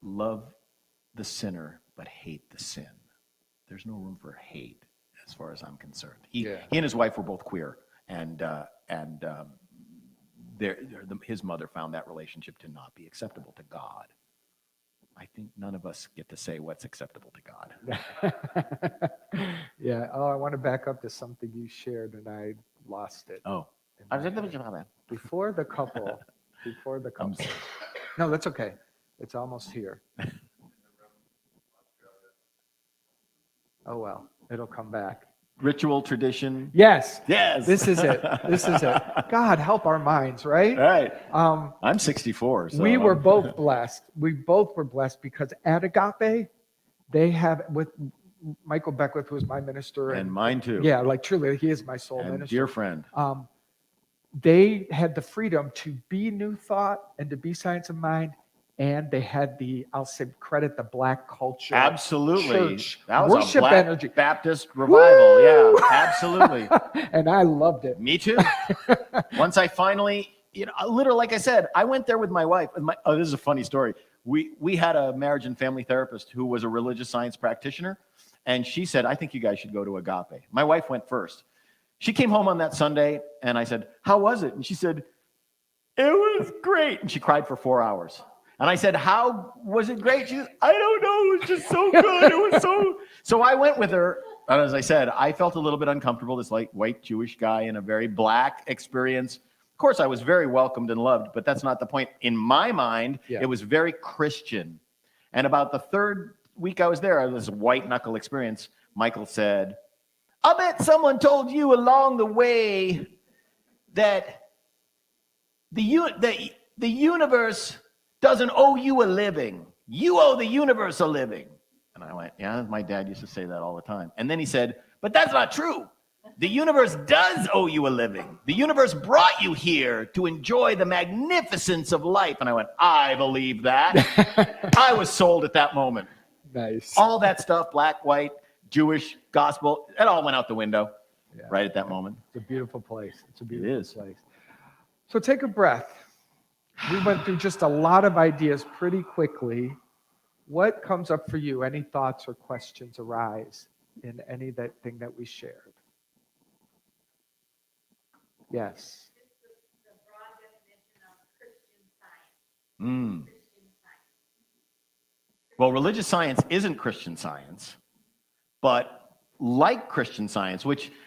S1: the sinner, but hate the sin. There's no room for hate as far as I'm concerned. He and his wife were both queer, and his mother found that relationship to not be acceptable to God. I think none of us get to say what's acceptable to God.
S2: Yeah. Oh, I want to back up to something you shared, and I lost it.
S1: Oh.
S2: Before the couple. No, that's okay. It's almost here. Oh, well, it'll come back.
S1: Ritual, tradition.
S2: Yes.
S1: Yes.
S2: This is it. God, help our minds, right?
S1: All right. I'm 64. So
S2: we were both blessed. We both were blessed because at Agape, they have, with Michael Beckwith, who was my minister.
S1: And mine too.
S2: Yeah, like truly, he is my soul
S1: and
S2: minister.
S1: dear friend.
S2: They had the freedom to be New Thought and to be Science of Mind, and they had I'll say credit the Black culture.
S1: Absolutely.
S2: Church,
S1: that was
S2: worship
S1: a Black
S2: energy.
S1: Baptist revival.
S2: Woo!
S1: Yeah, absolutely.
S2: And I loved it.
S1: Me too. Once I finally, literally, like I said, I went there with my wife. This is a funny story. We had a marriage and family therapist who was a religious science practitioner, and she said, I think you guys should go to Agape. My wife went first. She came home on that Sunday, and I said, how was it? And she said, it was great. And she cried for 4 hours. And I said, how was it great? She said, I don't know. It was just so good. It was so... So I went with her. And as I said, I felt a little bit uncomfortable, this white Jewish guy in a very Black experience. Of course, I was very welcomed and loved, but that's not the point. In my mind, It was very Christian. And about the third week I was there, it was a white knuckle experience. Michael said, I bet someone told you along the way that the universe doesn't owe you a living. You owe the universe a living. And I went, yeah, my dad used to say that all the time. And then he said, but that's not true. The universe does owe you a living. The universe brought you here to enjoy the magnificence of life. And I went, I believe that. I was sold at that moment.
S2: Nice.
S1: All that stuff, black, white, Jewish, gospel, it all went out the window right at that moment.
S2: It's a beautiful place. It's a
S1: It
S2: beautiful
S1: is.
S2: place. So take a breath. We went through just a lot of ideas pretty quickly. What comes up for you? Any thoughts or questions arise in anything that we shared? Yes.
S1: Well, religious science isn't Christian science, but like Christian science,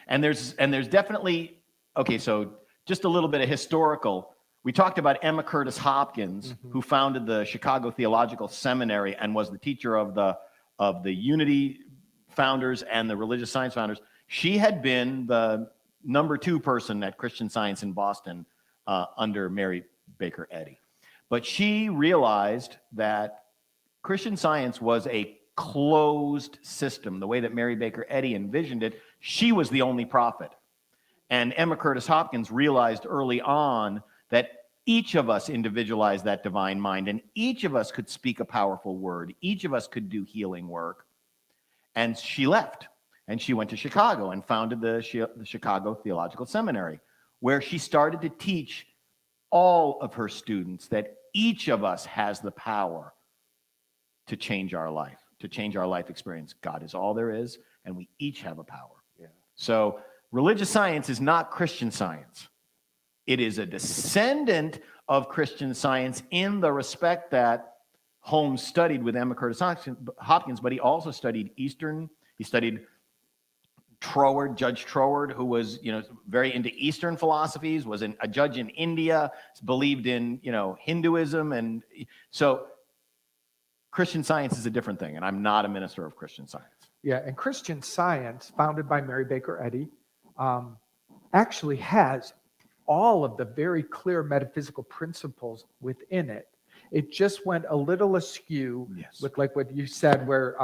S1: and there's definitely, okay, so just a little bit of historical. We talked about Emma Curtis Hopkins, who founded the Chicago Theological Seminary and was the teacher of the Unity founders and the religious science founders. She had been the number 2 person at Christian Science in Boston under Mary Baker Eddy. But she realized that Christian Science was a closed system. The way that Mary Baker Eddy envisioned it, she was the only prophet. And Emma Curtis Hopkins realized early on that each of us individualized that divine mind, and each of us could speak a powerful word. Each of us could do healing work. And she left, and she went to Chicago and founded the Chicago Theological Seminary, where she started to teach all of her students that each of us has the power to change our life experience. God is all there is, and we each have a power.
S2: Yeah.
S1: So religious science is not Christian science. It is a descendant of Christian science in the respect that Holmes studied with Emma Curtis Hopkins, but he also studied Eastern. He studied Judge Troward, who was, very into Eastern philosophies, was a judge in India, believed in, Hinduism. And so Christian science is a different thing, and I'm not a minister of Christian science.
S2: Yeah, and Christian Science, founded by Mary Baker Eddy, actually has all of the very clear metaphysical principles within it. It just went a little askew with like what you said, where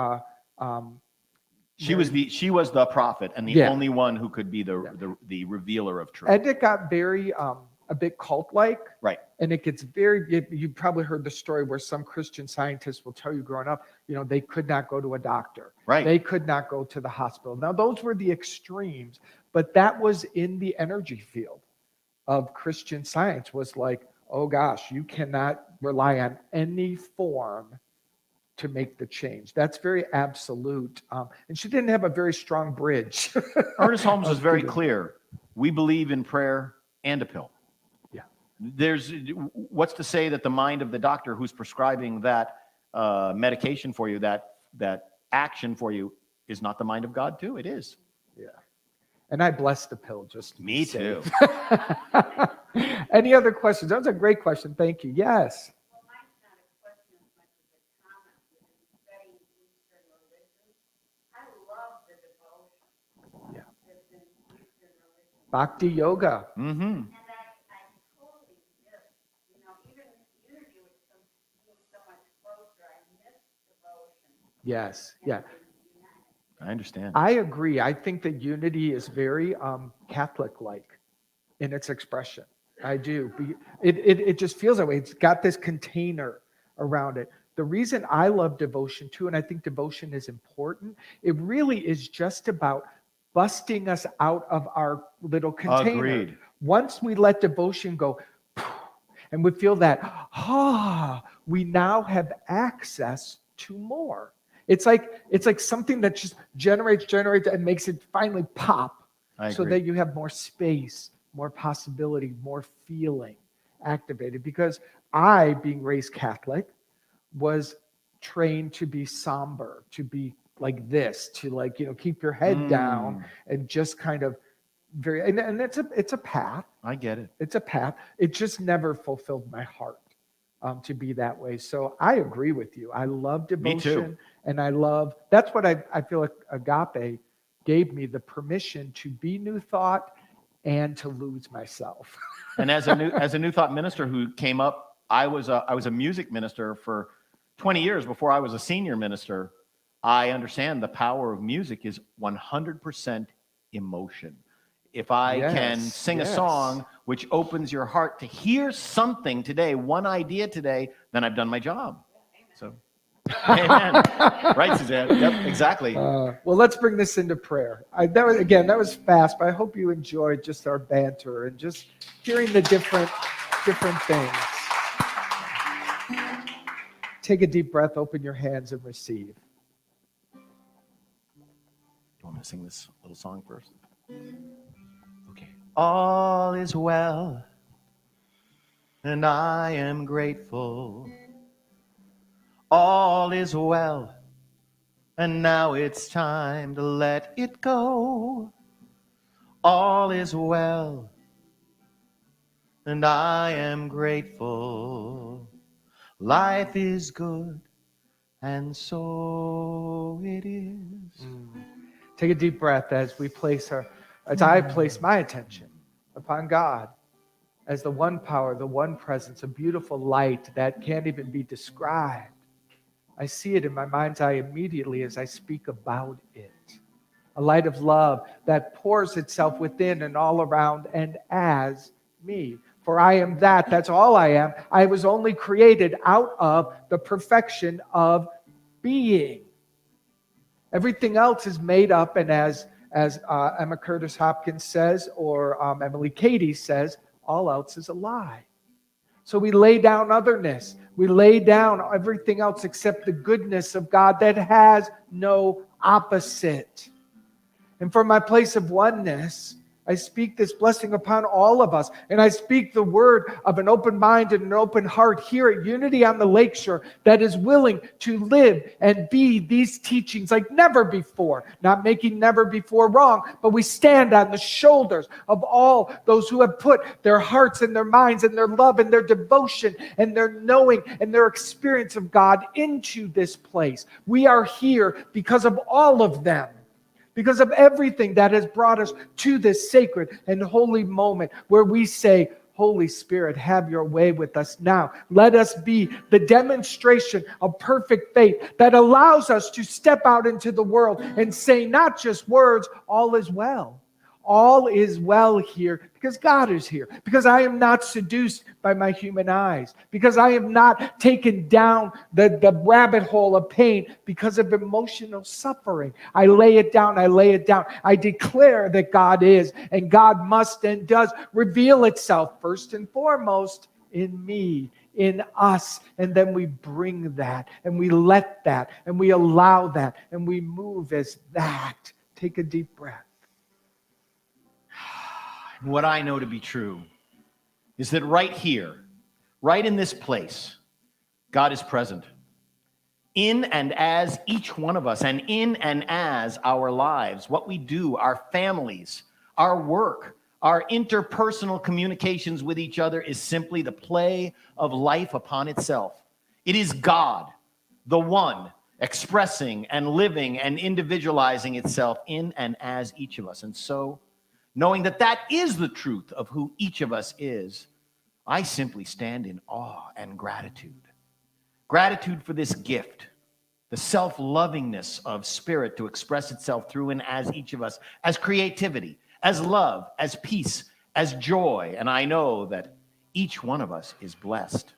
S1: she was the prophet and the only one who could be the revealer of truth.
S2: And it got very a bit cult-like.
S1: Right.
S2: And it gets you probably heard the story where some Christian scientists will tell you growing up, they could not go to a doctor.
S1: Right.
S2: They could not go to the hospital. Now, those were the extremes, but that was in the energy field of Christian science, was like, oh gosh, you cannot rely on any form to make the change. That's very absolute. And she didn't have a very strong bridge.
S1: Ernest Holmes was very clear. We believe in prayer and a pill.
S2: Yeah.
S1: What's to say that the mind of the doctor who's prescribing that medication for you, that action for you, is not the mind of God too? It is.
S2: Yeah. And I bless the pill just to
S1: Me too.
S2: Any other questions? That was a great question. Thank you. Yes.
S5: Well, mine's not a question as much as a comment. Within studying Eastern religion, I love the devotion.
S2: Yeah.
S5: Within Eastern religion.
S2: Bhakti yoga.
S1: Mm-hmm.
S5: And I totally miss, even unity was being so much closer. I miss devotion.
S2: Yes. Yeah.
S1: I understand.
S2: I agree. I think that unity is very Catholic-like in its expression. I do. It just feels that way. It's got this container around it. The reason I love devotion too, and I think devotion is important, it really is just about busting us out of our little container.
S1: Agreed.
S2: Once we let devotion go, and we feel that, we now have access to more. It's like something that just generates and makes it finally pop, so that you have more space, more possibility, more feeling activated. Because I, being raised Catholic, was trained to be somber, to be like this, to keep your head down and just kind of and it's a path. I get it. It's a path. It just never fulfilled my heart to be that way. So I agree with you. I love devotion.
S1: Me too.
S2: And that's what I feel like agape gave me, the permission to be New Thought and to lose myself.
S1: And as a new thought minister who came up I was a music minister for 20 years before I was a senior minister. I understand the power of music is 100% emotion. If I can
S2: Yes,
S1: sing a
S2: yes.
S1: song which opens your heart to hear something today, one idea today, then I've done my job. So, amen. Right, Suzanne? Yep, exactly.
S2: Well, let's bring this into prayer. That was fast, but I hope you enjoyed just our banter and just hearing the different things. Take a deep breath, open your hands, and receive.
S1: You want me to sing this little song first? Okay. All is well, and I am grateful. All is well, and now it's time to let it go. All is well, and I am grateful. Life is good, and so it is.
S2: Take a deep breath as I place my attention upon God as the one power, the one presence, a beautiful light that can't even be described. I see it in my mind's eye immediately as I speak about it. A light of love that pours itself within and all around and as me. For I am that's all I am. I was only created out of the perfection of being. Everything else is made up, and as Emma Curtis Hopkins says, or Emily Cady says, all else is a lie. So we lay down otherness. We lay down everything else except the goodness of God that has no opposite. And from my place of oneness, I speak this blessing upon all of us. And I speak the word of an open mind and an open heart here at Unity on the Lakeshore that is willing to live and be these teachings like never before. Not making never before wrong, but we stand on the shoulders of all those who have put their hearts and their minds and their love and their devotion and their knowing and their experience of God into this place. We are here because of all of them. Because of everything that has brought us to this sacred and holy moment where we say, Holy Spirit, have your way with us now. Let us be the demonstration of perfect faith that allows us to step out into the world and say not just words, all is well. All is well here because God is here, because I am not seduced by my human eyes, because I am not taken down the rabbit hole of pain because of emotional suffering. I lay it down. I lay it down. I declare that God is, and God must and does reveal itself first and foremost in me, in us. And then we bring that, and we let that, and we allow that, and we move as that. Take a deep breath.
S1: What I know to be true is that right here, right in this place, God is present in and as each one of us, and in and as our lives, what we do, our families, our work, our interpersonal communications with each other is simply the play of life upon itself. It is God, the one, expressing and living and individualizing itself in and as each of us. And so, knowing that that is the truth of who each of us is, I simply stand in awe and gratitude. Gratitude for this gift, the self-lovingness of spirit to express itself through and as each of us, as creativity, as love, as peace, as joy. And I know that each one of us is blessed.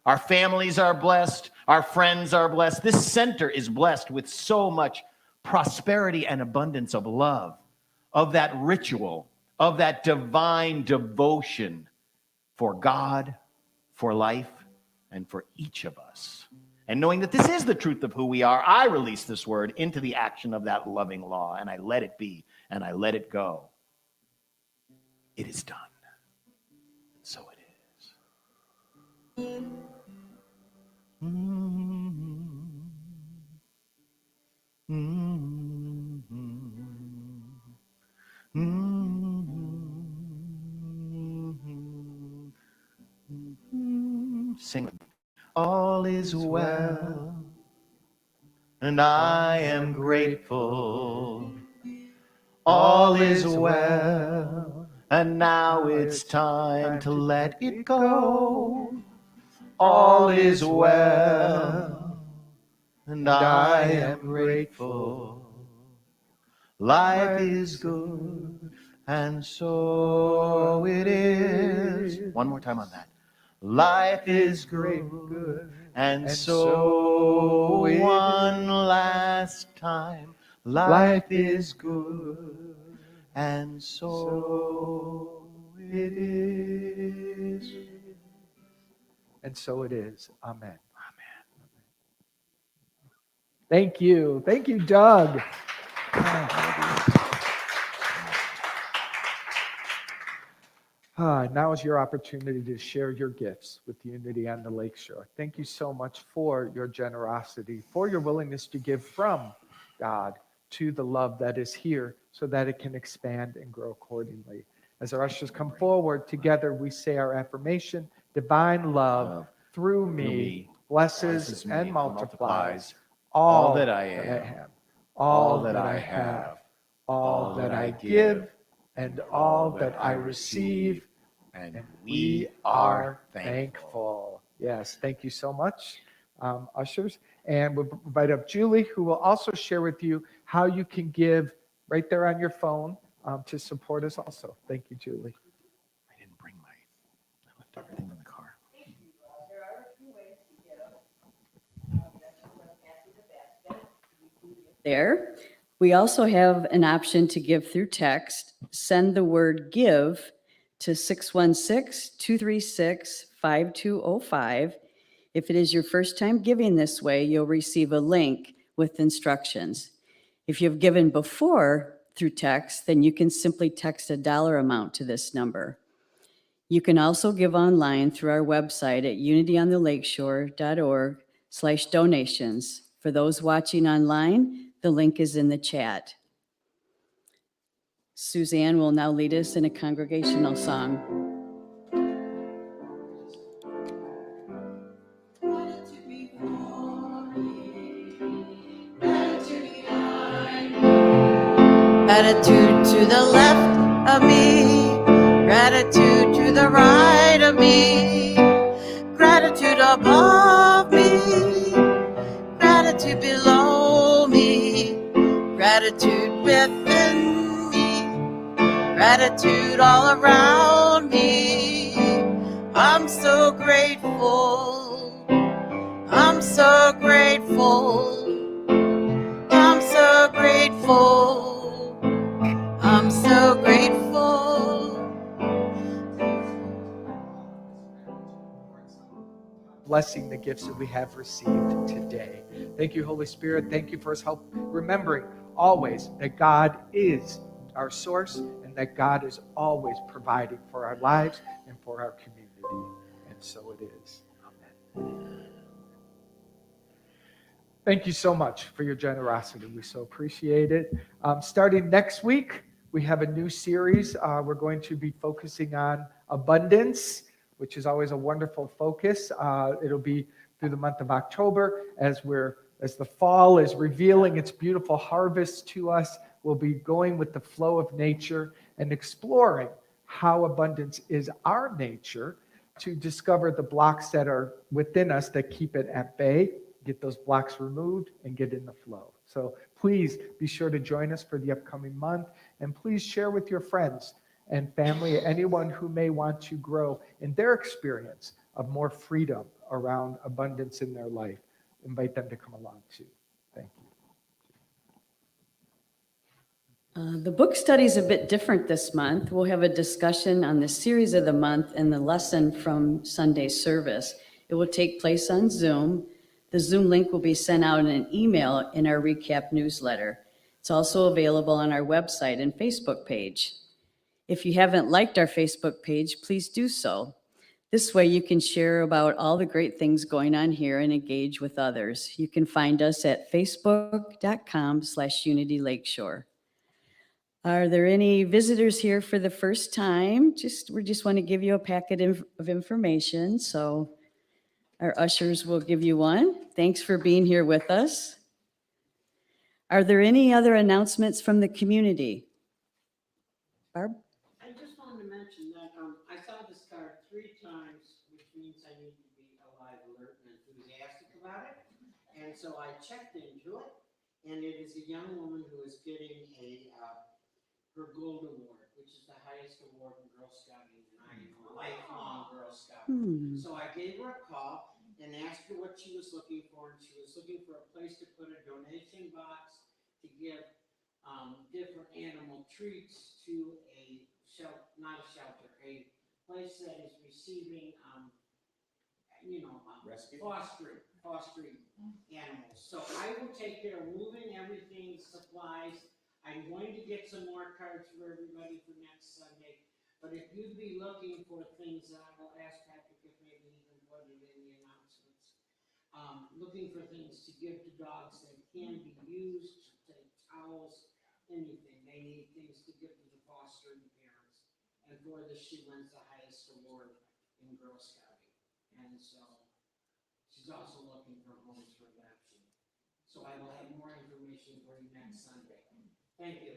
S1: Our families are blessed. Our friends are blessed. This center is blessed with so much prosperity and abundance of love, of that ritual, of that divine devotion for God, for life, and for each of us. And knowing that this is the truth of who we are, I release this word into the action of that loving law, and I let it be, and I let it go. It is done. So it is. Sing. All is well, and I am grateful. All is well, and now it's time to let it go. all is well, and I am grateful. Life is good, and so it is. One more time on that. Life is good, and so one last time. Life is good, and so it is.
S2: And so it is. Amen. Thank you. Thank you, Doug. Now is your opportunity to share your gifts with Unity on the Lakeshore. Thank you so much for your generosity, for your willingness to give from God to the love that is here so that it can expand and grow accordingly. As our ushers come forward, together we say our affirmation: divine love through me blesses and multiplies all that I am, all that I have, all that I give, and all that I receive, and we are thankful. Yes, thank you so much, ushers. And we'll invite up Julie, who will also share with you how you can give right there on your phone to support us also. Thank you, Julie.
S1: I didn't bring I left everything in the car.
S5: There are a few ways to get them. That's what Kathy the basket.
S3: There. We also have an option to give through text. Send the word give to 616-236-5205. If it is your first time giving this way, you'll receive a link with instructions. If you've given before through text, then you can simply text a dollar amount to this number. You can also give online through our website at unityonthelakeshore.org/donations. For those watching online, the link is in the chat. Suzanne will now lead us in a congregational song.
S4: Gratitude to the left of me, gratitude to the right of me, gratitude above me, gratitude below me, gratitude within me, gratitude all around me. I'm so grateful, I'm so grateful, I'm so grateful. I'm so grateful.
S2: Blessing the gifts that we have received today. Thank you, Holy Spirit. Thank you for his help, remembering always that God is our source and that God is always providing for our lives and for our community. And so it is. Amen. Thank you so much for your generosity. We so appreciate it. Starting next week, we have a new series. We're going to be focusing on abundance, which is always a wonderful focus. It'll be through the month of October as the fall is revealing its beautiful harvest to us. We'll be going with the flow of nature and exploring how abundance is our nature to discover the blocks that are within us that keep it at bay, get those blocks removed, and get in the flow. So please be sure to join us for the upcoming month, and please share with your friends and family, anyone who may want to grow in their experience of more freedom around abundance in their life. Invite them to come along too. Thank you.
S3: The book study is a bit different this month. We'll have a discussion on the series of the month and the lesson from Sunday's service. It will take place on Zoom. The Zoom link will be sent out in an email in our recap newsletter. It's also available on our website and Facebook page. If you haven't liked our Facebook page, please do so. This way you can share about all the great things going on here and engage with others. You can find us at facebook.com/Unity Lakeshore. Are there any visitors here for the first time? We just want to give you a packet of information. So our ushers will give you one. Thanks for being here with us. Are there any other announcements from the community? Barb?
S6: I just wanted to mention that I saw this car 3 times, which means I need to be alive, alert, and enthusiastic about it. And so I checked into it, and it is a young woman who is getting her Gold Award, which is the highest award in Girl Scouting, and I am a lifelong Girl Scout. So I gave her a call and asked her what she was looking for, and she was looking for a place to put a donation box to give different animal treats to a shelter, not a shelter, a place that is receiving, fostering animals. So I will take care of moving everything, supplies. I'm going to get some more cards for everybody for next Sunday. But if you'd be looking for things, I will ask Patrick if maybe he can put it in the announcements. Looking for things to give to dogs that can be used, towels, anything. They need things to give to the fostering parents. And for this, she wins the highest award in Girl Scouting. And so she's also looking for homes for adoption. So I will have more information for you next Sunday. Thank you.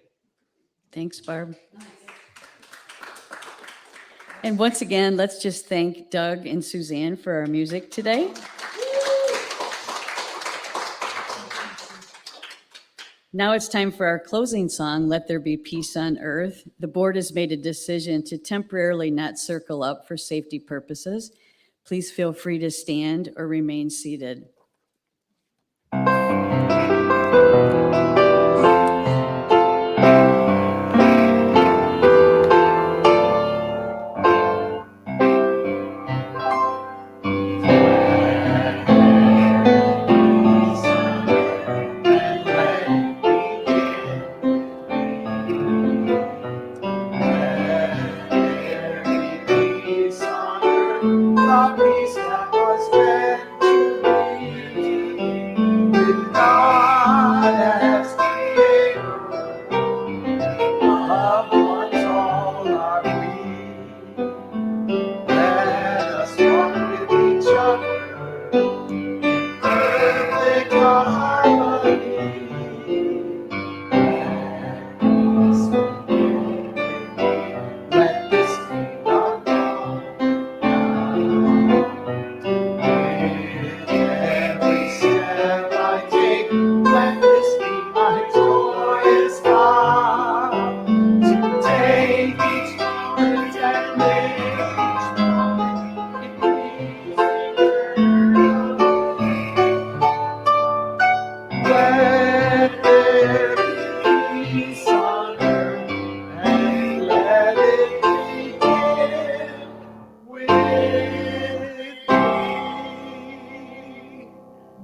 S3: Thanks, Barb. And once again, let's just thank Doug and Suzanne for our music today. Now it's time for our closing song, Let There Be Peace on Earth. The board has made a decision to temporarily not circle up for safety purposes. Please feel free to stand or remain seated.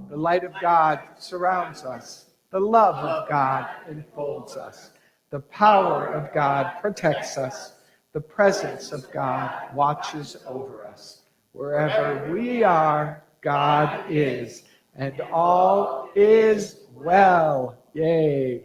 S2: The light of God surrounds us. The love of God enfolds us. The power of God protects us. The presence of God watches over us. Wherever we are, God is, and all is well. Yay.